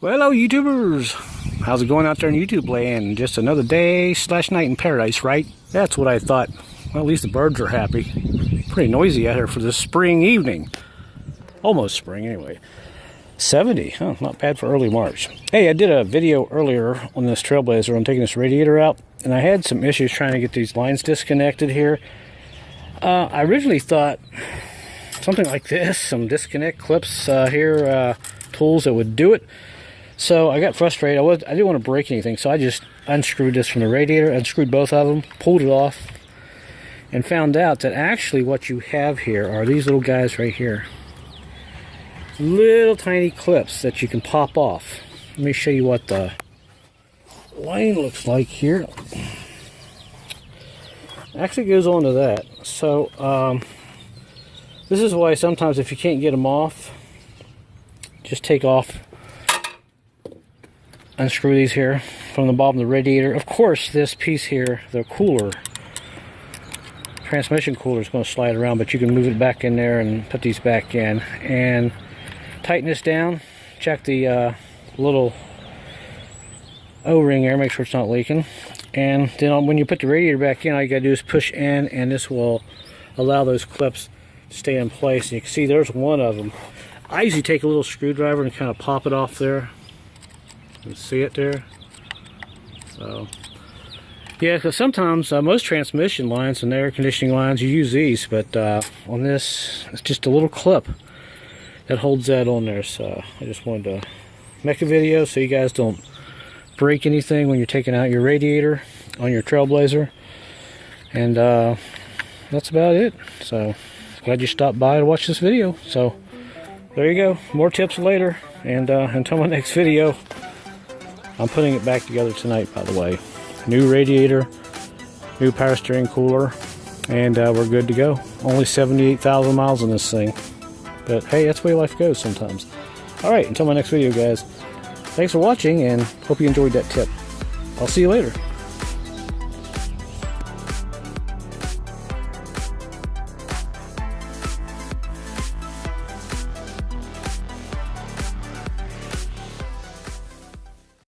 Well, hello YouTubers! How's it going out there in YouTube land? Just another day / night in paradise, right? That's what I thought. Well, at least the birds are happy. Pretty noisy out here for this spring evening. Almost spring anyway. 70, huh? Not bad for early March. Hey, I did a video earlier on this Trailblazer on taking this radiator out, and I had some issues trying to get these lines disconnected here. I originally thought something like this, some disconnect clips here, tools that would do it. So I got frustrated. I didn't want to break anything, so I just unscrewed this from the radiator, unscrewed both of them, pulled it off, and found out that actually what you have here are these little guys right here. Little tiny clips that you can pop off. Let me show you what the line looks like here. Actually goes on to that. So this is why sometimes if you can't get them off, just take off, unscrew these here from the bottom of the radiator. Of course, this piece here, the cooler, transmission cooler, is going to slide around, but you can move it back in there and put these back in and tighten this down. Check the little O-ring there, make sure it's not leaking. And then when you put the radiator back in, all you got to do is push in, and this will allow those clips to stay in place. And you can see there's one of them. I usually take a little screwdriver and kind of pop it off there. You see it there? So yeah, because sometimes most transmission lines and air conditioning lines, you use these, but on this, it's just a little clip that holds that on there. So I just wanted to make a video so you guys don't break anything when you're taking out your radiator on your Trailblazer. And that's about it. So glad you stopped by to watch this video. So there you go. More tips later. And until my next video, I'm putting it back together tonight, by the way. New radiator, new power steering cooler, and we're good to go. Only 78,000 miles on this thing. But hey, that's the way life goes sometimes. Alright, until my next video, guys. Thanks for watching, and hope you enjoyed that tip. I'll see you later.